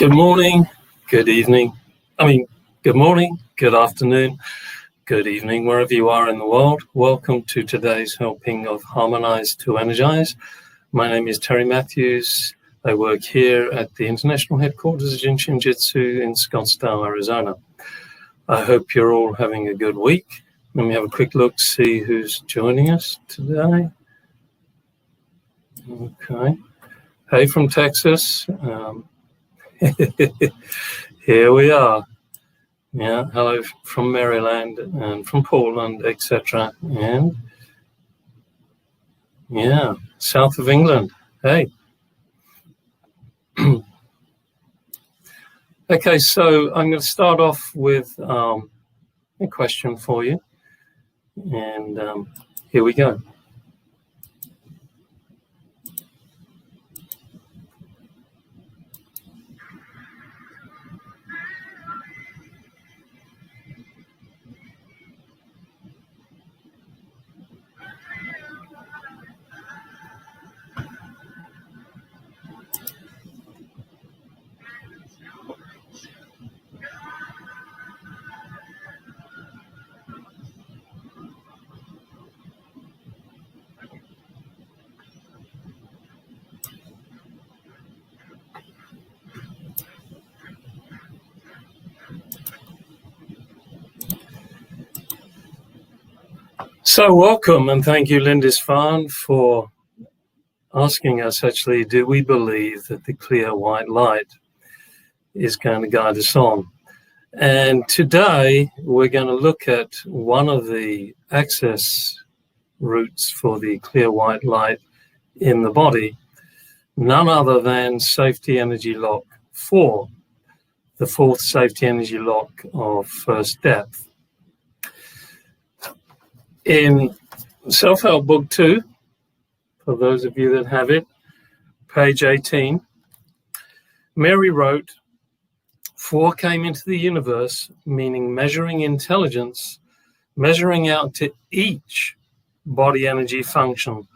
Good morning, good evening. Good morning, good afternoon, good evening, wherever you are in the world. Welcome to today's helping of Harmonize, 2Energize. My name is Terry Matthews. I work here at the international headquarters of Jin Shin Jyutsu in Scottsdale, Arizona. I hope you're all having a good week. Let me have a quick look, see who's joining us today. Okay. Hey from Texas. Here we are. Yeah, hello from Maryland and from Portland, etc. And yeah, south of England. Hey. Okay, so I'm going to start off with a question for you. And here we go. So welcome, and thank you, Lindisfarne, for asking us, actually, do we believe that the clear white light is going to guide us on? And today we're going to look at one of the access routes for the clear white light in the body, none other than safety energy lock 4, the 4th safety energy lock of first depth. In Self-Help Book 2, for those of you that have it, page 18, Mary wrote, 4 came into the universe, meaning measuring intelligence, measuring out to each body energy function,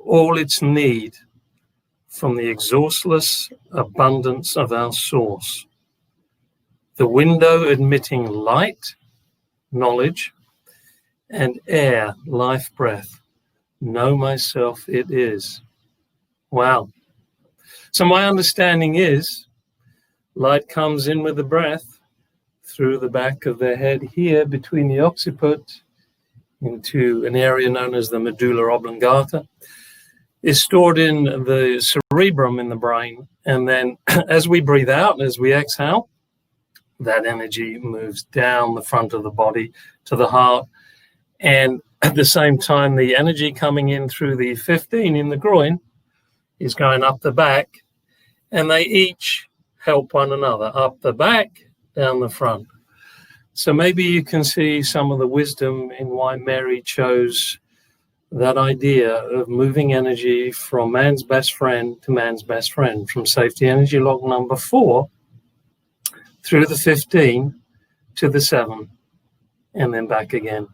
all its need from the exhaustless abundance of our source. The window admitting light, knowledge, and air, life breath. Know myself it is. Wow. So my understanding is light comes in with the breath through the back of the head here between the occiput into an area known as the medulla oblongata, is stored in the cerebrum in the brain. And then as we breathe out, as we exhale, that energy moves down the front of the body to the heart. And at the same time, the energy coming in through the 15 in the groin is going up the back, and they each help one another, up the back, down the front. So maybe you can see some of the wisdom in why Mary chose that idea of moving energy from man's best friend to man's best friend, from safety energy lock number 4 through the 15 to the 7, and then back again.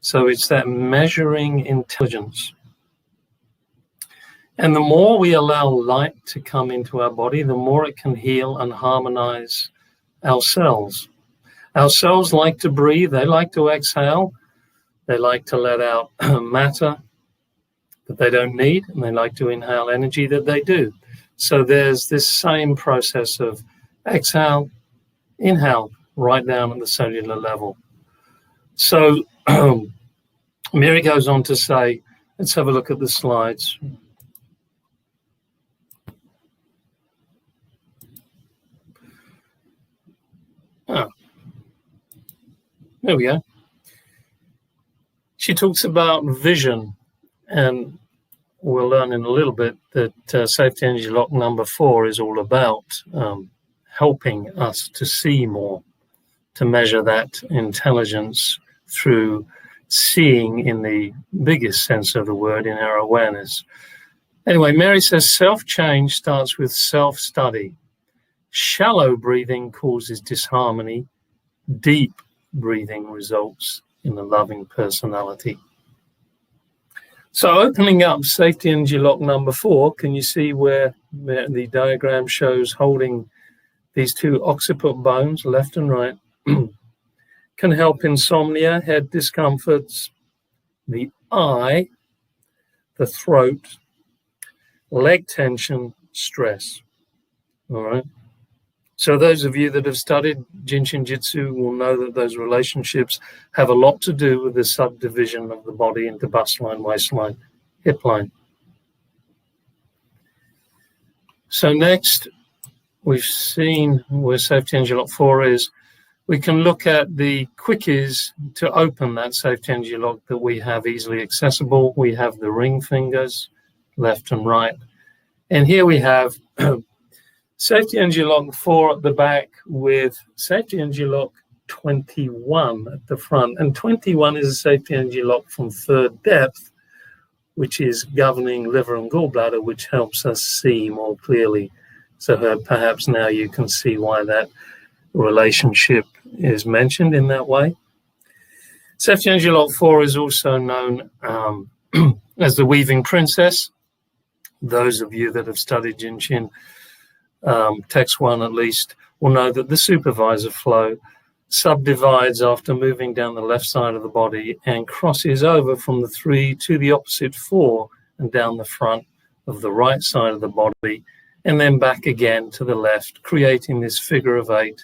So it's that measuring intelligence. And the more we allow light to come into our body, the more it can heal and harmonize our cells. Our cells like to breathe, they like to exhale, they like to let out matter that they don't need, and they like to inhale energy that they do. So there's this same process of exhale, inhale, right down at the cellular level. So Mary goes on to say, let's have a look at the slides. There we go. She talks about vision, and we'll learn in a little bit that safety energy lock number 4 is all about helping us to see more, to measure that intelligence through seeing in the biggest sense of the word, in our awareness. Anyway, Mary says self-change starts with self-study. Shallow breathing causes disharmony. Deep breathing results in a loving personality. So opening up safety energy lock number 4, can you see where the diagram shows holding these two occiput bones, left and right, can help insomnia, head discomforts, the eye, the throat, leg tension, stress. All right. So those of you that have studied Jin Shin Jyutsu will know that those relationships have a lot to do with the subdivision of the body into bust line, waistline, hip line. So next, we've seen where safety energy lock 4 is. We can look at the quickies to open that safety energy lock that we have easily accessible. We have the ring fingers, left and right. And here we have safety energy lock 4 at the back with safety energy lock 21 at the front. And 21 is a safety energy lock from 3rd depth, which is governing liver and gallbladder, which helps us see more clearly. So perhaps now you can see why that relationship is mentioned in that way. Safety energy lock 4 is also known as the weaving princess. Those of you that have studied Jin Shin, text 1 at least, will know that the supervisor flow subdivides after moving down the left side of the body and crosses over from the 3 to the opposite 4 and down the front of the right side of the body and then back again to the left, creating this figure of 8,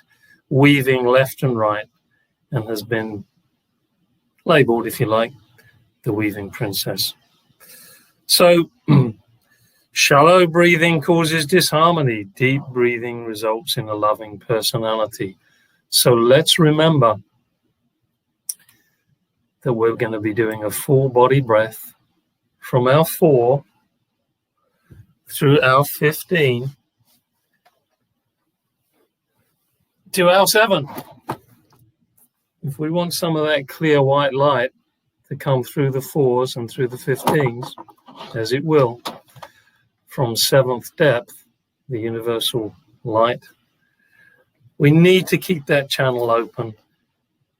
weaving left and right, and has been labeled, if you like, the weaving princess. So shallow breathing causes disharmony. Deep breathing results in a loving personality. So let's remember that we're going to be doing a full body breath from our 4 through our 15 to our 7. If we want some of that clear white light to come through the 4s and through the 15s, as it will, from 7th depth, the universal light, we need to keep that channel open,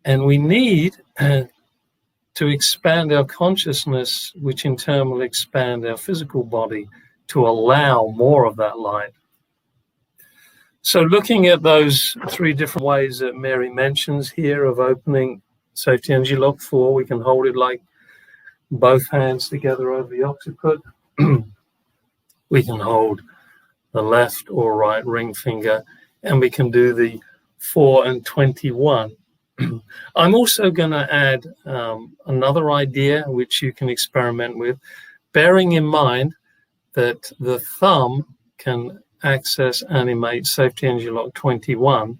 and we need to expand our consciousness, which in turn will expand our physical body to allow more of that light. So looking at those 3 different ways that Mary mentions here of opening safety energy lock 4, we can hold it like both hands together over the occiput. We can hold the left or right ring finger, and we can do the 4 and 21. I'm also going to add another idea which you can experiment with, bearing in mind that the thumb can access, animate safety energy lock 21,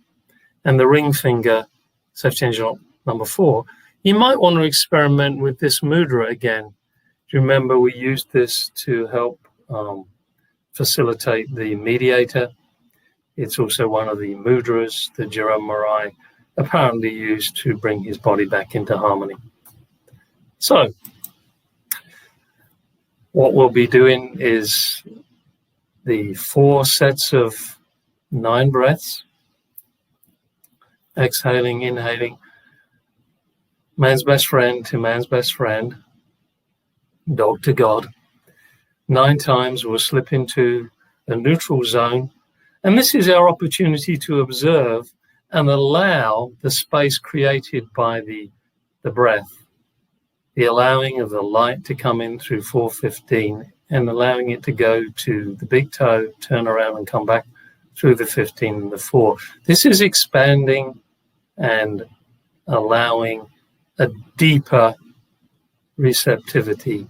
and the ring finger, safety energy lock number 4. You might want to experiment with this mudra again. Do you remember we used this to help facilitate the mediator? It's also one of the mudras that Jerome Marai apparently used to bring his body back into harmony. So what we'll be doing is the 4 sets of 9 breaths, exhaling, inhaling, man's best friend to man's best friend, dog to God. 9 times we'll slip into a neutral zone, and this is our opportunity to observe and allow the space created by the breath, the allowing of the light to come in through 415 and allowing it to go to the big toe, turn around and come back through the 15 and the 4. This is expanding and allowing a deeper receptivity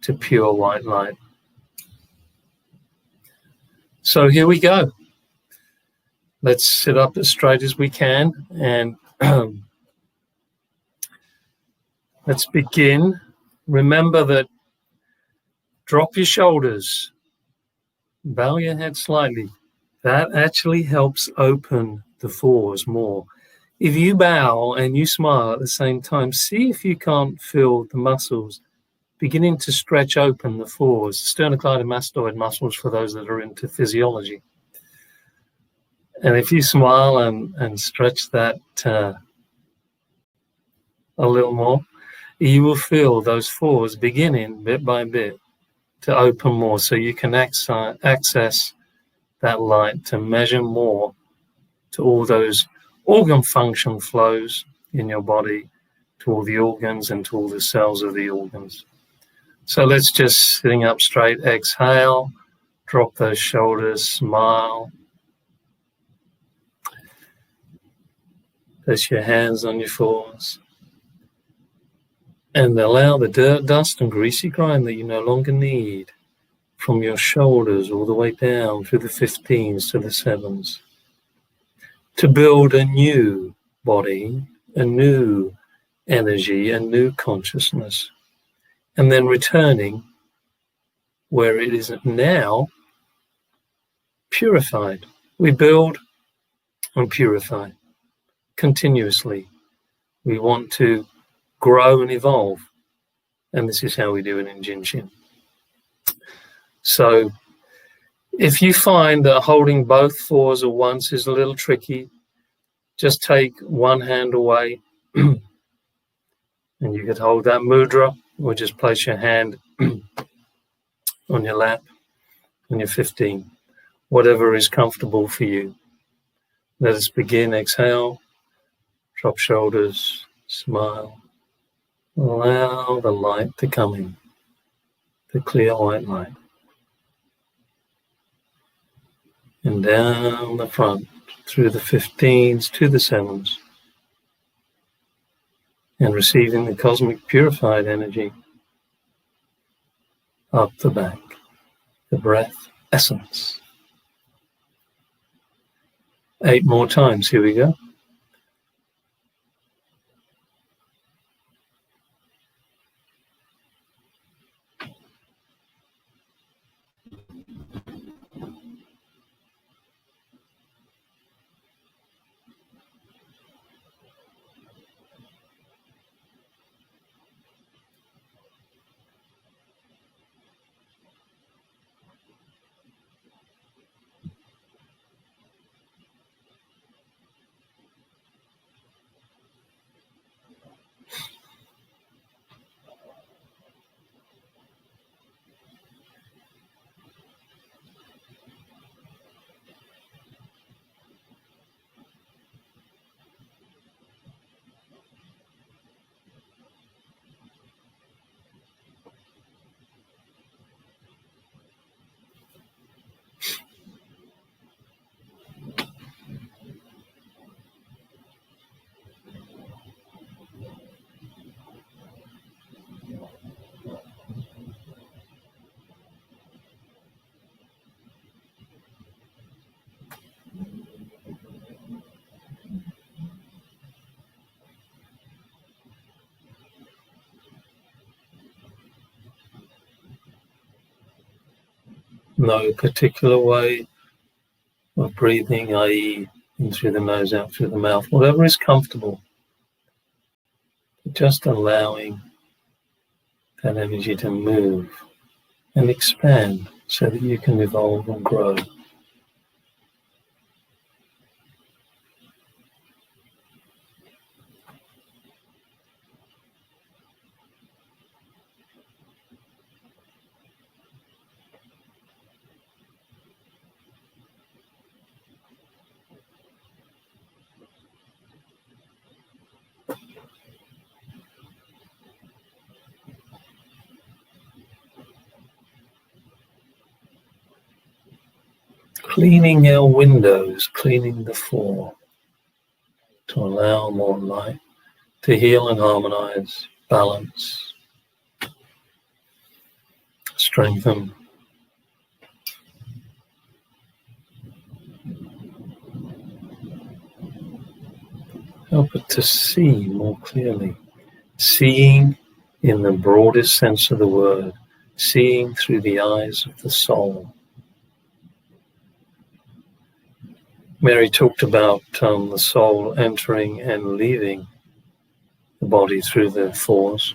to pure white light. So here we go. Let's sit up as straight as we can, and let's begin. Remember that drop your shoulders, bow your head slightly. That actually helps open the 4s more. If you bow and you smile at the same time, see if you can't feel the muscles beginning to stretch open the 4s, sternocleidomastoid muscles for those that are into physiology. And if you smile and stretch that a little more, you will feel those fours beginning bit by bit to open more, so you can access that light to measure more to all those organ function flows in your body, to all the organs and to all the cells of the organs. So let's just sitting up straight, exhale, drop those shoulders, smile. Place your hands on your fours. And allow the dirt, dust and greasy grime that you no longer need from your shoulders all the way down through the 15s to the 7s to build a new body, a new energy, a new consciousness, and then returning where it is now purified. We build and purify continuously. We want to grow and evolve, and this is how we do it in Jin Shin. So if you find that holding both fours at once is a little tricky, just take one hand away and you could hold that mudra, or just place your hand on your lap on your 15, whatever is comfortable for you. Let us begin. Exhale, drop shoulders, smile. Allow the light to come in, the clear white light. And down the front, through the 15s to the 7s, and receiving the cosmic purified energy up the back, the breath essence. 8 more times, here we go. No particular way of breathing, i.e. in through the nose, out through the mouth, whatever is comfortable. Just allowing that energy to move and expand so that you can evolve and grow. Cleaning our windows, cleaning the floor to allow more light to heal and harmonize, balance, strengthen. Help it to see more clearly, seeing in the broadest sense of the word, seeing through the eyes of the soul. Mary talked about the soul entering and leaving the body through the fours.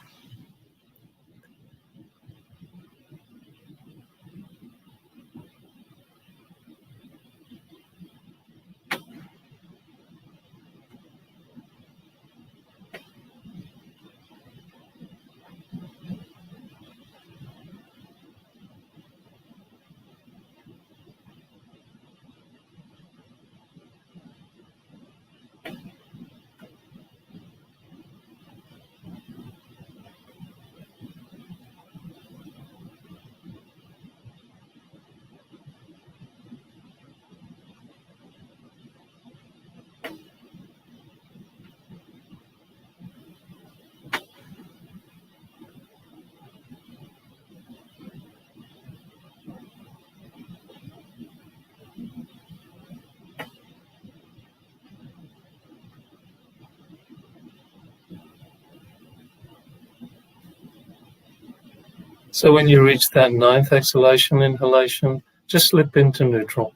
So when you reach that 9th exhalation, inhalation, just slip into neutral.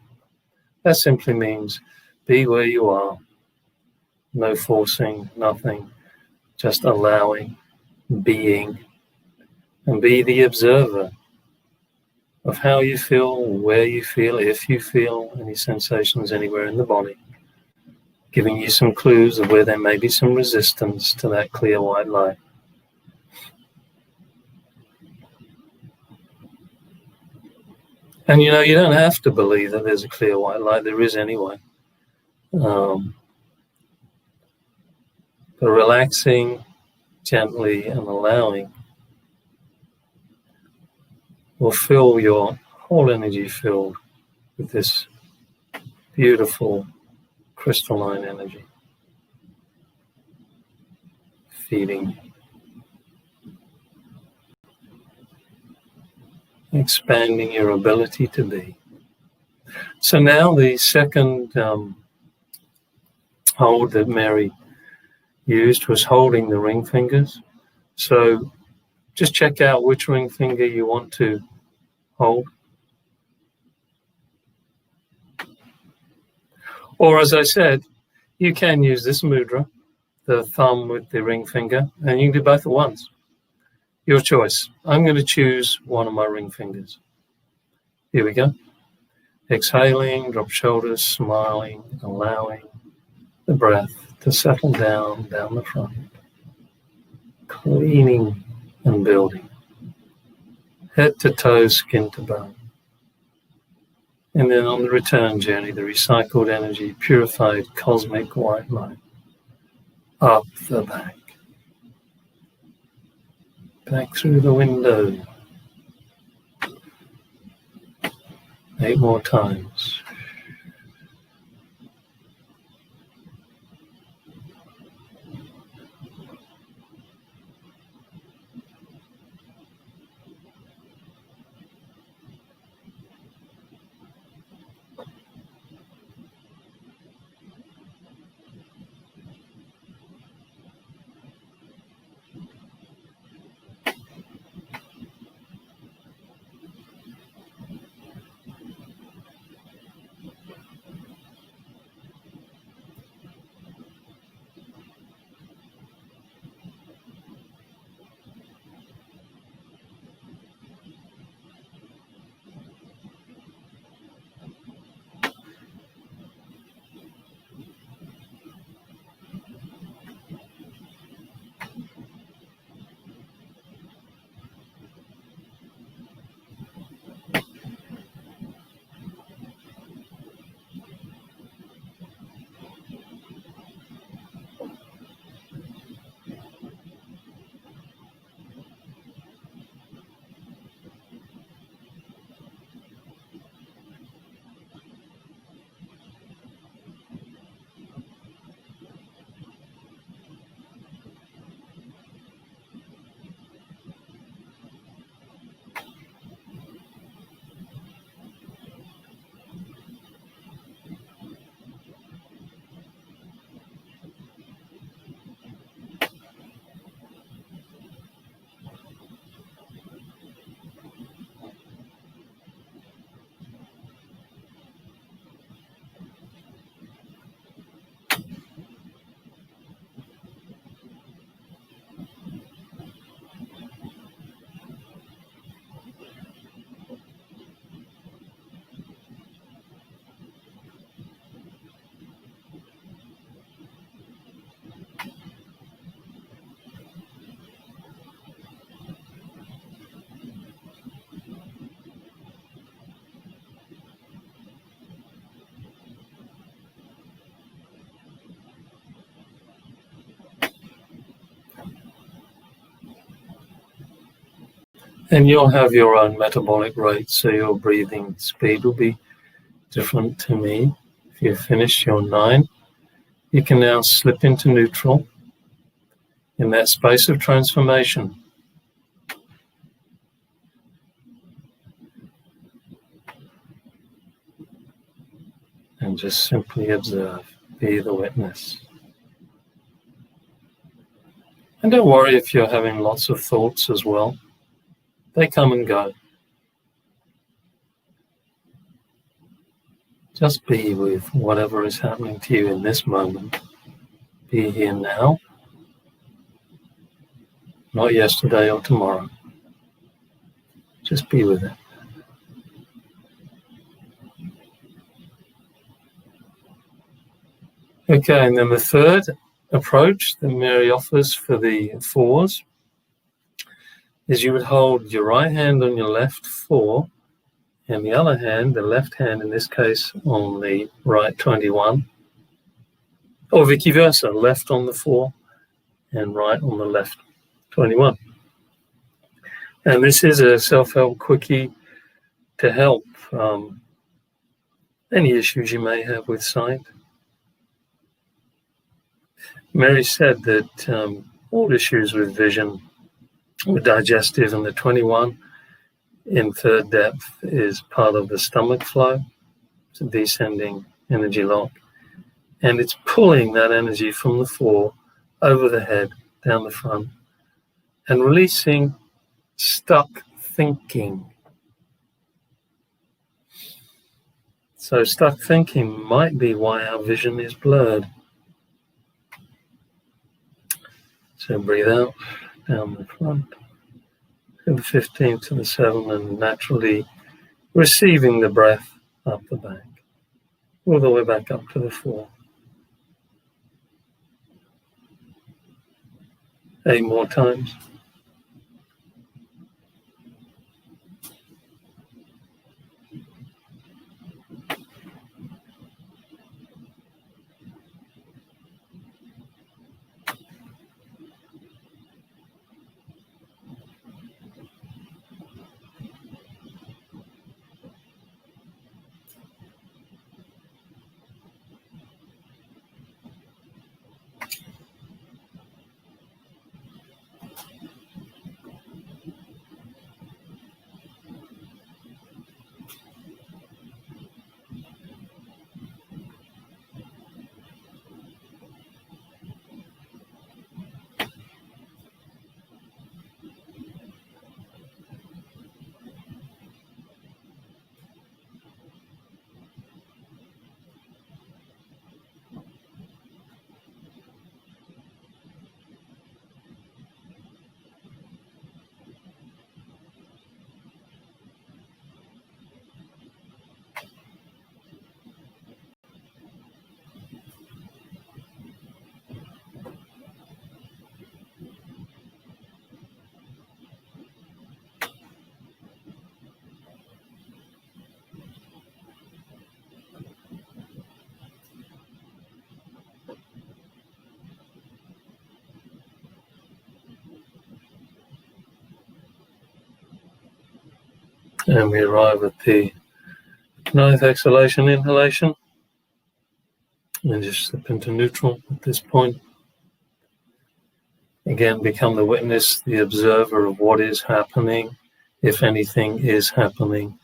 That simply means be where you are. No forcing, nothing. Just allowing, being, and be the observer of how you feel, where you feel, if you feel any sensations anywhere in the body, giving you some clues of where there may be some resistance to that clear white light. And you don't have to believe that there's a clear white light. There is anyway. But relaxing gently and allowing will fill your whole energy field with this beautiful crystalline energy, feeding, expanding your ability to be. So now the second hold that Mary used was holding the ring fingers. So just check out which ring finger you want to hold. Or as I said, you can use this mudra, the thumb with the ring finger, and you can do both at once. Your choice. I'm going to choose one of my ring fingers. Here we go. Exhaling, drop shoulders, smiling, allowing the breath to settle down the front. Cleaning and building. Head to toe, skin to bone. And then on the return journey, the recycled energy, purified cosmic white light. Up the back. Back through the window. 8 more times. And you'll have your own metabolic rate, so your breathing speed will be different to me. If you've finished your 9, you can now slip into neutral in that space of transformation. And just simply observe, be the witness. And don't worry if you're having lots of thoughts as well. They come and go. Just be with whatever is happening to you in this moment. Be here now, not yesterday or tomorrow. Just be with it. Okay, and then the third approach that Mary offers for the fours is you would hold your right hand on your left four, and the other hand, the left hand in this case, on the right 21, or vice versa, left on the four and right on the left 21. And this is a self-help quickie to help any issues you may have with sight. Mary said that all issues with vision, with digestive, and the 21 in third depth is part of the stomach flow. It's a descending energy lock. And it's pulling that energy from the four over the head, down the front, and releasing stuck thinking. So stuck thinking might be why our vision is blurred. So breathe out, down the front, to the 15 to the 7, and naturally receiving the breath up the back, all the way back up to the 4. 8 more times. And we arrive at the 9th exhalation, inhalation, and just slip into neutral at this point. Again, become the witness, the observer of what is happening, if anything is happening.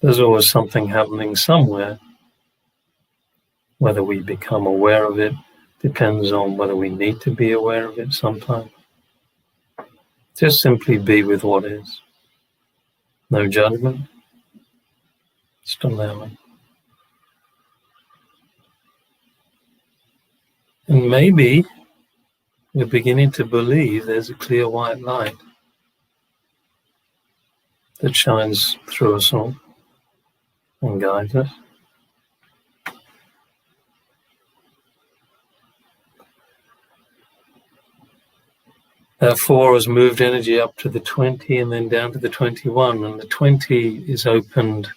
There's always something happening somewhere. Whether we become aware of it depends on whether we need to be aware of it sometimes. Just simply be with what is. No judgment, just allowing. And maybe we're beginning to believe there's a clear white light that shines through us all and guides us. That 4 has moved energy up to the 20 and then down to the 21, and the 20 is opened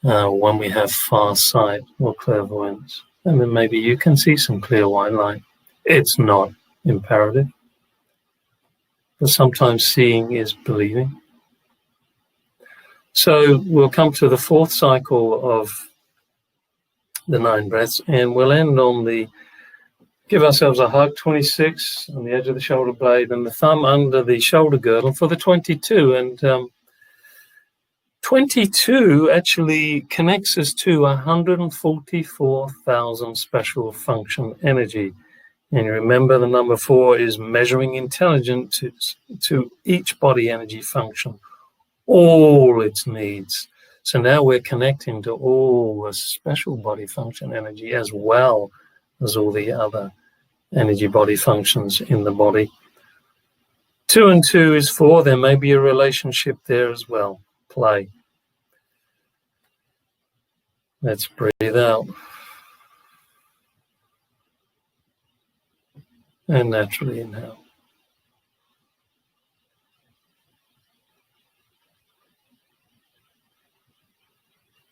when we have far sight or clairvoyance. And then maybe you can see some clear white light. It's not imperative, but sometimes seeing is believing. So we'll come to the 4th cycle of the 9 breaths, and we'll end on the give ourselves a hug, 26 on the edge of the shoulder blade, and the thumb under the shoulder girdle for the 22. And 22 actually connects us to 144,000 special function energy And remember, the number 4 is measuring intelligence to each body energy function, all its needs. So now we're connecting to all the special body function energy as well as all the other energy body functions in the body. 2 and 2 is 4. There may be a relationship there as well. Play. Let's breathe out. And naturally inhale.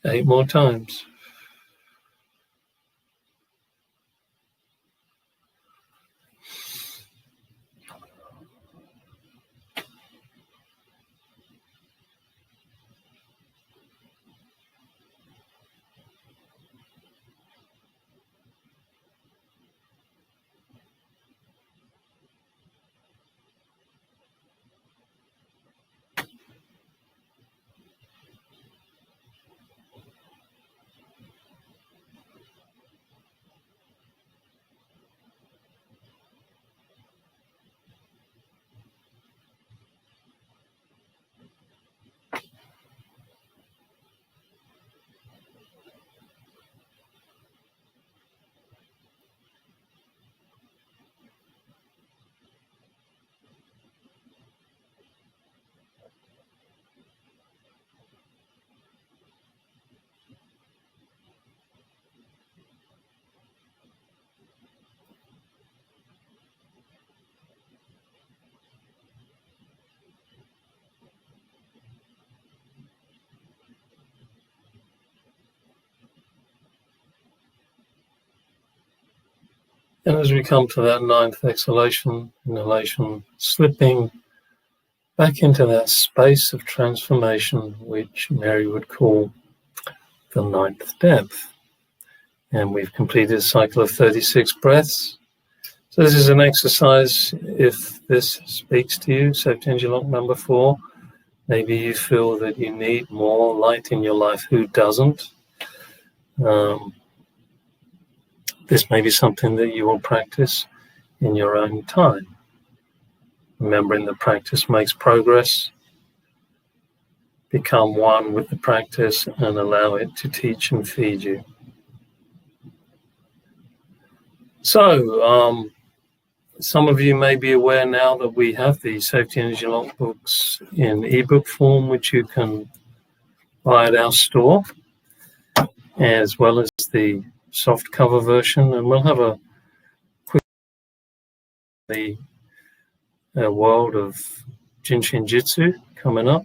Eight more times. And as we come to that 9th exhalation, inhalation, slipping back into that space of transformation, which Mary would call the 9th depth. And we've completed a cycle of 36 breaths. So this is an exercise, if this speaks to you, safety energy lock number 4. Maybe you feel that you need more light in your life. Who doesn't? This may be something that you will practice in your own time. Remembering that practice makes progress. Become one with the practice and allow it to teach and feed you. So, some of you may be aware now that we have the Safety Energy Lock books in ebook form, which you can buy at our store, as well as the soft cover version. And we'll have a quick the world of Jin Shin Jyutsu coming up.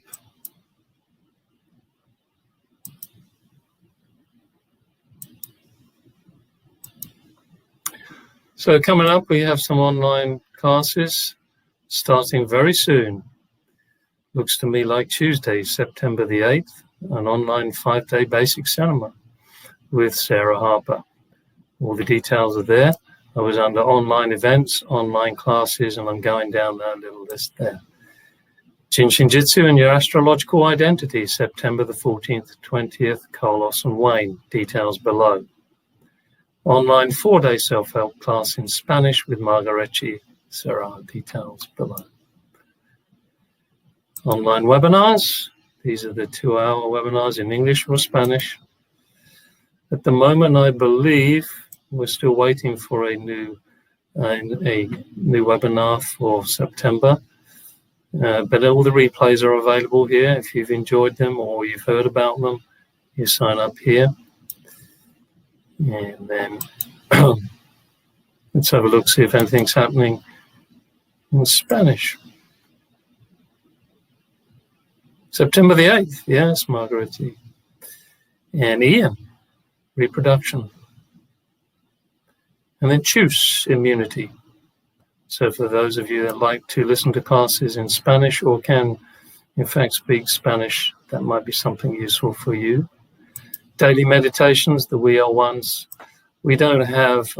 So coming up, we have some online classes starting very soon. Looks to me like Tuesday, September the 8th, an online 5-day basic seminar with Sarah Harper. All the details are there. I was under online events, online classes, and I'm going down that little list there. Jin Shin Jyutsu and your astrological identity, September the 14th, 20th, Carlos and Wayne. Details below. Online 4-day self-help class in Spanish with Margaretti Serra. Details below. Online webinars. These are the 2-hour webinars in English or Spanish. At the moment, I believe we're still waiting for a new webinar for September. But all the replays are available here. If you've enjoyed them or you've heard about them, you sign up here. And then let's have a look, see if anything's happening in Spanish. September the 8th, yes, Margaretti. And Ian, reproduction. And then choose immunity. So for those of you that like to listen to classes in Spanish or can, in fact, speak Spanish, that might be something useful for you. Daily meditations, the We Are Ones. We don't have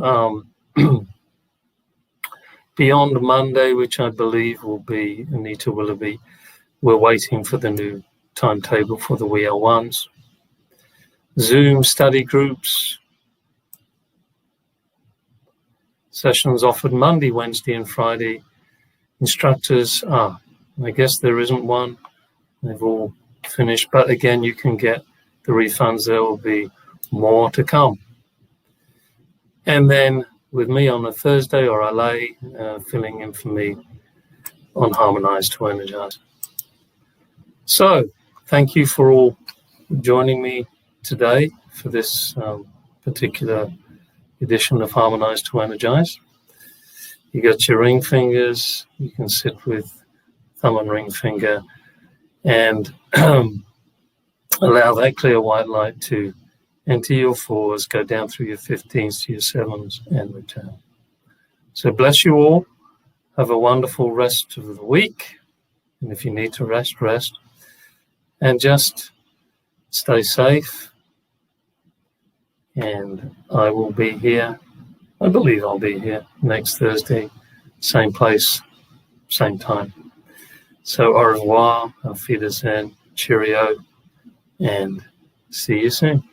Beyond Monday, which I believe will be Anita Willoughby. We're waiting for the new timetable for the We Are Ones. Zoom study groups. Sessions offered Monday, Wednesday, and Friday. Instructors, I guess there isn't one. They've all finished. But again, you can get the refunds. There will be more to come. And then with me on a Thursday, or LA, filling in for me on Harmonize to Energize. So thank you for all joining me today for this particular edition of Harmonize to Energize. You got your ring fingers. You can sit with thumb and ring finger and allow that clear white light to enter your 4s, go down through your 15s to your 7s, and return. So bless you all. Have a wonderful rest of the week. And if you need to rest, rest. And just stay safe. And I will be here. I believe I'll be here next Thursday. Same place, same time. So au revoir, auf Wiedersehen, cheerio, and see you soon.